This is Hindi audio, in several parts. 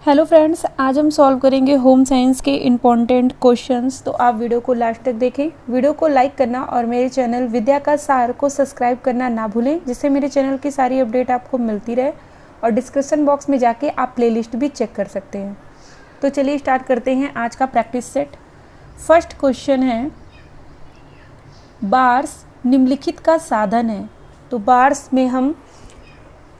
हेलो फ्रेंड्स, आज हम सॉल्व करेंगे होम साइंस के इम्पॉर्टेंट क्वेश्चंस। तो आप वीडियो को लास्ट तक देखें। वीडियो को लाइक करना और मेरे चैनल विद्या का सार को सब्सक्राइब करना ना भूलें, जिससे मेरे चैनल की सारी अपडेट आपको मिलती रहे। और डिस्क्रिप्शन बॉक्स में जाके आप प्लेलिस्ट भी चेक कर सकते हैं। तो चलिए स्टार्ट करते हैं आज का प्रैक्टिस सेट। फर्स्ट क्वेश्चन है, बार्स निम्नलिखित का साधन है। तो बार्स में हम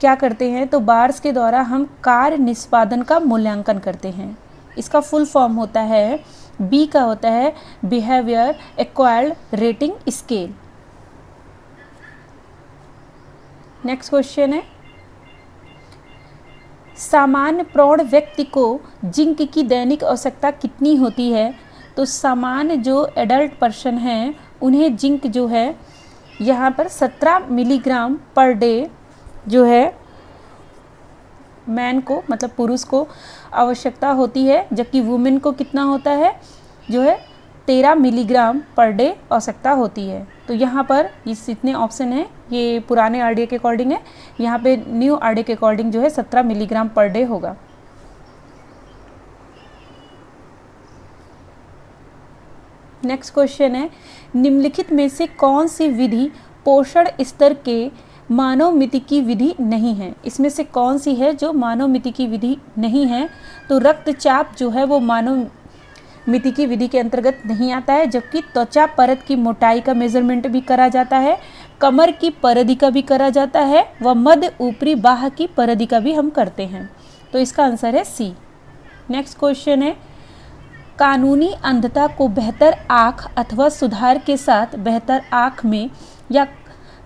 क्या करते हैं, तो बार्स के द्वारा हम कार्य निष्पादन का मूल्यांकन करते हैं। इसका फुल फॉर्म होता है, बी का होता है behaviour acquired rating scale. Next question है, सामान्य प्रौढ़ व्यक्ति को जिंक की दैनिक आवश्यकता कितनी होती है। तो सामान्य जो एडल्ट पर्सन हैं उन्हें जिंक जो है यहाँ पर 17 मिलीग्राम पर डे जो है मैन को, मतलब पुरुष को आवश्यकता होती है, जबकि वुमेन को कितना होता है जो है 13 मिलीग्राम पर डे आवश्यकता होती है। तो यहाँ पर इस इतने ऑप्शन है, ये पुराने आरडीए के अकॉर्डिंग है, यहाँ पे न्यू आरडीए के अकॉर्डिंग जो है 17 मिलीग्राम पर डे होगा। नेक्स्ट क्वेश्चन है, निम्नलिखित में से कौन सी विधि पोषण स्तर के मानव मिति की विधि नहीं है। इसमें से कौन सी है जो मानव मिति की विधि नहीं है। तो रक्तचाप जो है वो मानव मिति की विधि के अंतर्गत नहीं आता है, जबकि त्वचा परत की मोटाई का मेजरमेंट भी करा जाता है, कमर की परिधि का भी करा जाता है, व मध्य ऊपरी बाह की परिधि का भी हम करते हैं। तो इसका आंसर है सी। नेक्स्ट क्वेश्चन है, कानूनी अंधता को बेहतर आँख अथवा सुधार के साथ बेहतर आँख में या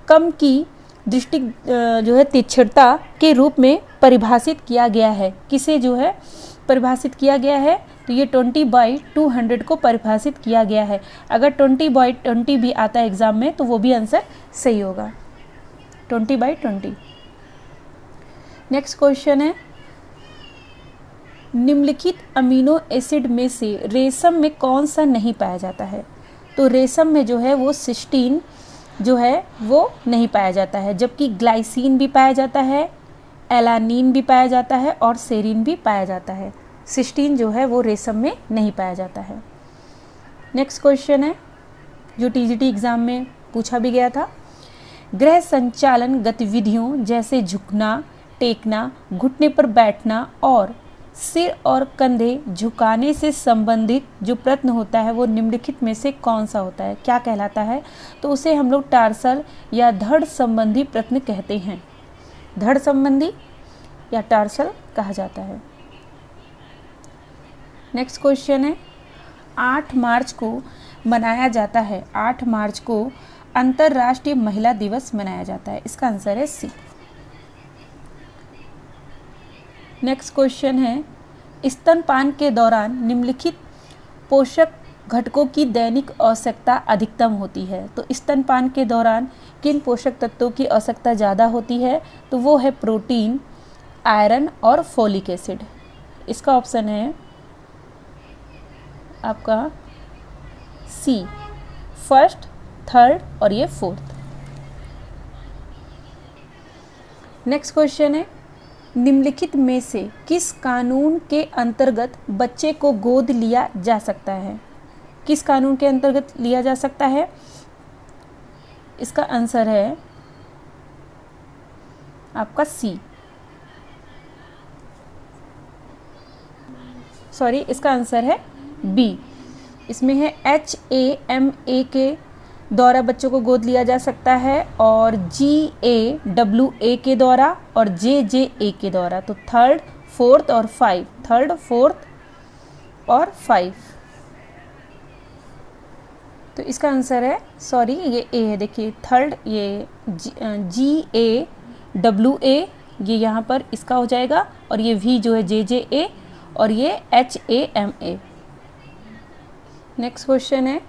कम की दृष्टि जो है तीक्ष्णता के रूप में परिभाषित किया गया है। किसे जो है परिभाषित किया गया है, तो ये 20/200 को परिभाषित किया गया है। अगर 20/20 भी आता है एग्जाम में तो वो भी आंसर सही होगा, 20/20। नेक्स्ट क्वेश्चन है, निम्नलिखित अमीनो एसिड में से रेशम में कौन सा नहीं पाया जाता है। तो रेशम में जो है वो सिस्टीन जो है वो नहीं पाया जाता है, जबकि ग्लाइसिन भी पाया जाता है, एलानिन भी पाया जाता है और सेरीन भी पाया जाता है। सिस्टीन जो है वो रेशम में नहीं पाया जाता है। नेक्स्ट क्वेश्चन है जो टीजीटी एग्जाम में पूछा भी गया था, गृह संचालन गतिविधियों जैसे झुकना, टेकना, घुटने पर बैठना और सिर और कंधे झुकाने से संबंधित जो प्रश्न होता है वो निम्नलिखित में से कौन सा होता है, क्या कहलाता है। तो उसे हम लोग टार्सल या धड़ संबंधी प्रश्न कहते हैं। धड़ संबंधी या टार्सल कहा जाता है। नेक्स्ट क्वेश्चन है, 8 मार्च को मनाया जाता है, 8 मार्च को अंतर्राष्ट्रीय महिला दिवस मनाया जाता है। इसका आंसर है सी। नेक्स्ट क्वेश्चन है, स्तनपान के दौरान निम्नलिखित पोषक घटकों की दैनिक आवश्यकता अधिकतम होती है। तो स्तनपान के दौरान किन पोषक तत्वों की आवश्यकता ज़्यादा होती है, तो वो है प्रोटीन, आयरन और फोलिक एसिड। इसका ऑप्शन है आपका सी, फर्स्ट, थर्ड और ये फोर्थ। नेक्स्ट क्वेश्चन है, निम्नलिखित में से किस कानून के अंतर्गत बच्चे को गोद लिया जा सकता है। किस कानून के अंतर्गत लिया जा सकता है, इसका आंसर है आपका सी, सॉरी इसका आंसर है बी। इसमें है HAMA के द्वारा बच्चों को गोद लिया जा सकता है और GAWA के द्वारा और JJA के द्वारा। तो थर्ड, फोर्थ और 5, थर्ड, फोर्थ और 5। तो इसका आंसर है, सॉरी ये ए है, देखिए थर्ड, ये GAWA ये यहाँ पर इसका हो जाएगा और ये V जो है JJA और ये HAMA। नेक्स्ट क्वेश्चन है,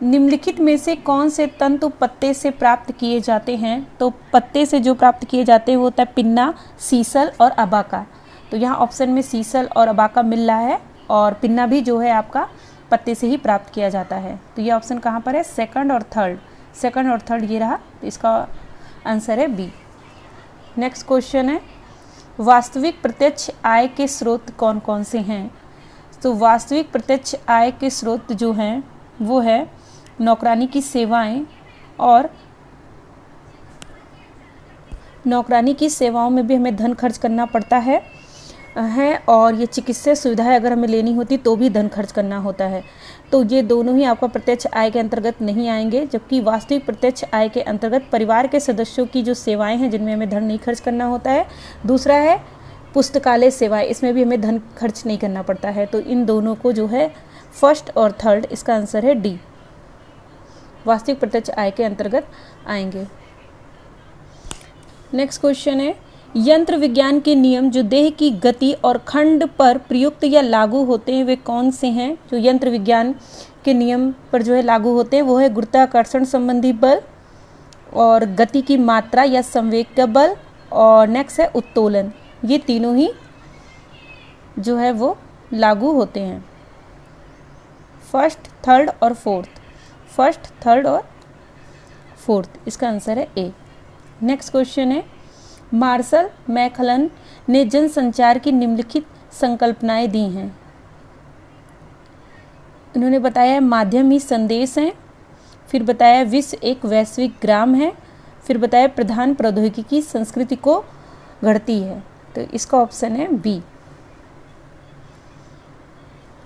निम्नलिखित में से कौन से तंतु पत्ते से प्राप्त किए जाते हैं। तो पत्ते से जो प्राप्त किए जाते हैं वो होता है पिन्ना, सीसल और अबाका। तो यहाँ ऑप्शन में सीसल और अबाका मिल रहा है और पिन्ना भी जो है आपका पत्ते से ही प्राप्त किया जाता है। तो ये ऑप्शन कहाँ पर है, सेकंड और थर्ड, सेकंड और थर्ड ये रहा। तो इसका आंसर है बी। नेक्स्ट क्वेश्चन है, वास्तविक प्रत्यक्ष आय के स्रोत कौन कौन से हैं? तो वास्तविक प्रत्यक्ष आय के स्रोत जो हैं वो है नौकरानी की सेवाएं, और नौकरानी की सेवाओं में भी हमें धन खर्च करना पड़ता है और ये चिकित्सा सुविधाएं अगर हमें लेनी होती तो भी धन खर्च करना होता है। तो ये दोनों ही आपका प्रत्यक्ष आय के अंतर्गत नहीं आएंगे, जबकि वास्तविक प्रत्यक्ष आय के अंतर्गत परिवार के सदस्यों की जो सेवाएं हैं जिनमें हमें धन नहीं खर्च करना होता है। दूसरा है पुस्तकालय सेवाएं, इसमें भी हमें धन खर्च नहीं करना पड़ता है। तो इन दोनों को जो है फर्स्ट और थर्ड, इसका आंसर है डी, वास्तविक प्रत्यक्ष आय के अंतर्गत आएंगे। नेक्स्ट क्वेश्चन है, यंत्र विज्ञान के नियम जो देह की गति और खंड पर प्रयुक्त या लागू होते हैं वे कौन से हैं? जो यंत्र विज्ञान के नियम पर जो है लागू होते हैं वो है गुरुत्वाकर्षण संबंधी बल, और गति की मात्रा या संवेग का बल, और नेक्स्ट है उत्तोलन। ये तीनों ही जो है वो लागू होते हैं, फर्स्ट, थर्ड और फोर्थ, फर्स्ट, थर्ड और फोर्थ, इसका आंसर है ए। नेक्स्ट क्वेश्चन है, मार्शल मैकलन ने जनसंचार की निम्नलिखित संकल्पनाएं दी हैं। उन्होंने बताया माध्यम ही संदेश है, फिर बताया विश्व एक वैश्विक ग्राम है, फिर बताया प्रधान प्रौद्योगिकी संस्कृति को गढ़ती है। तो इसका ऑप्शन है बी।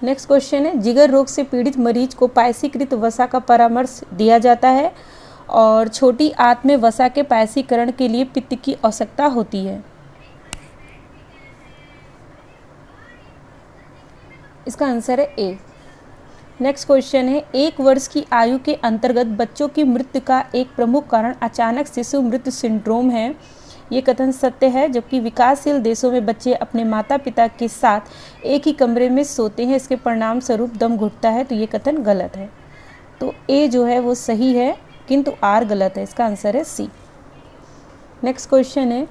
नेक्स्ट क्वेश्चन है, जिगर रोग से पीड़ित मरीज को पायसीकृत वसा का परामर्श दिया जाता है और छोटी आंत में वसा के पायसीकरण के लिए पित्त की आवश्यकता होती है। इसका आंसर है ए। नेक्स्ट क्वेश्चन है, 1 वर्ष की आयु के अंतर्गत बच्चों की मृत्यु का एक प्रमुख कारण अचानक शिशु मृत्यु सिंड्रोम है। ये कथन सत्य है, जबकि विकासशील देशों में बच्चे अपने माता पिता के साथ एक ही कमरे में सोते हैं, इसके परिणाम स्वरूप दम घुटता है। तो ये कथन गलत है। तो ए जो है वो सही है, किंतु आर गलत है। इसका आंसर है सी। नेक्स्ट क्वेश्चन है,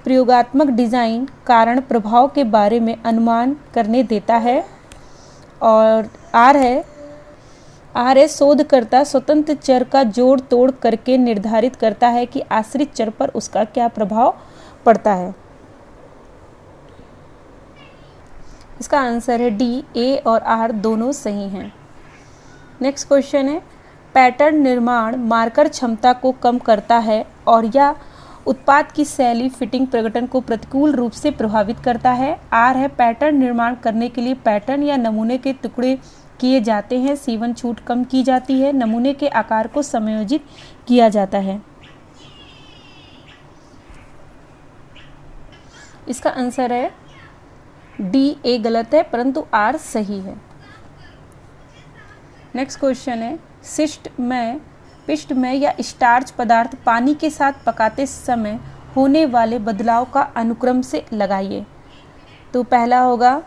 प्रयोगात्मक डिजाइन कारण प्रभाव के बारे में अनुमान करने देता है, और आर है शोधकर्ता स्वतंत्र चर का जोड़ तोड़ करके निर्धारित करता है कि आश्रित चर पर उसका क्या प्रभाव पड़ता है। इसका आंसर है डी, ए और आर दोनों सही हैं। नेक्स्ट क्वेश्चन है, पैटर्न निर्माण मार्कर क्षमता को कम करता है और या उत्पाद की शैली फिटिंग प्रगटन को प्रतिकूल रूप से प्रभावित करता है। आर है पैटर्न निर्माण करने के लिए पैटर्न या नमूने के टुकड़े किए जाते हैं, सीवन छूट कम की जाती है, नमूने के आकार को समायोजित किया जाता है। इसका आंसर है डी, ए गलत है परंतु आर सही है। नेक्स्ट क्वेश्चन है, पिष्ट में या स्टार्च पदार्थ पानी के साथ पकाते समय होने वाले बदलाव का अनुक्रम से लगाइए। तो पहला होगा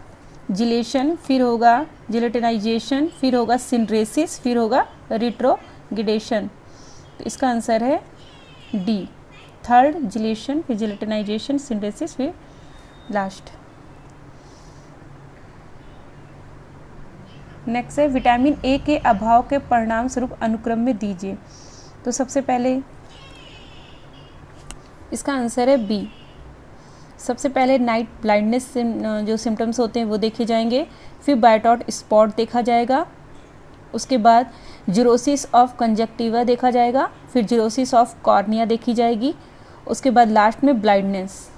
जिलेशन, फिर होगा जिलेटिनाइजेशन, फिर होगा सिनरेसिस, फिर होगा रिट्रोगिडेशन। तो इसका आंसर है डी, थर्ड जिलेशन, फिर जिलेटिनाइजेशन, सिनरेसिस, फिर लास्ट। नेक्स्ट है, विटामिन ए के अभाव के परिणाम स्वरूप अनुक्रम में दीजिए। तो सबसे पहले इसका आंसर है बी। सबसे पहले नाइट ब्लाइंडनेस जो सिम्टम्स होते हैं वो देखे जाएंगे, फिर बायटॉट स्पॉट देखा जाएगा, उसके बाद जीरोसिस ऑफ कंजक्टिवा देखा जाएगा, फिर जीरोसिस ऑफ कॉर्निया देखी जाएगी, उसके बाद लास्ट में ब्लाइंडनेस।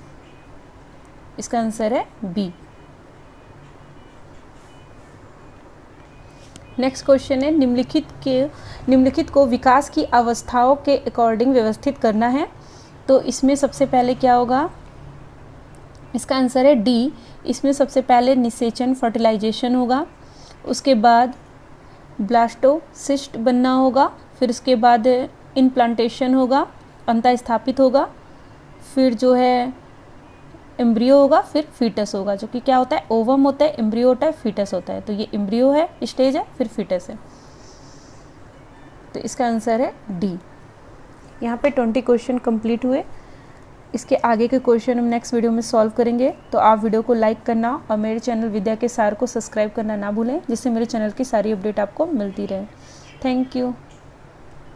इसका आंसर है बी। नेक्स्ट क्वेश्चन है, निम्नलिखित को विकास की अवस्थाओं के अकॉर्डिंग व्यवस्थित करना है। तो इसमें सबसे पहले क्या होगा? इसका आंसर है डी। इसमें सबसे पहले निषेचन फर्टिलाइजेशन होगा, उसके बाद ब्लास्टोसिस्ट बनना होगा, फिर उसके बाद इनप्लांटेशन होगा, अंतः स्थापित होगा, फिर जो है एम्ब्रियो होगा, फिर फीटस होगा, जो कि क्या होता है, ओवम होता है, एम्ब्रियो होता है, फीटस होता है। तो ये एम्ब्रियो है, स्टेज है, फिर फीटस है। तो इसका आंसर है डी। यहाँ पे 20 क्वेश्चन कंप्लीट हुए। इसके आगे के क्वेश्चन हम नेक्स्ट वीडियो में सॉल्व करेंगे। तो आप वीडियो को लाइक करना और मेरे चैनल विद्या के सार को सब्सक्राइब करना ना भूलें, जिससे मेरे चैनल की सारी अपडेट आपको मिलती रहे। Thank you.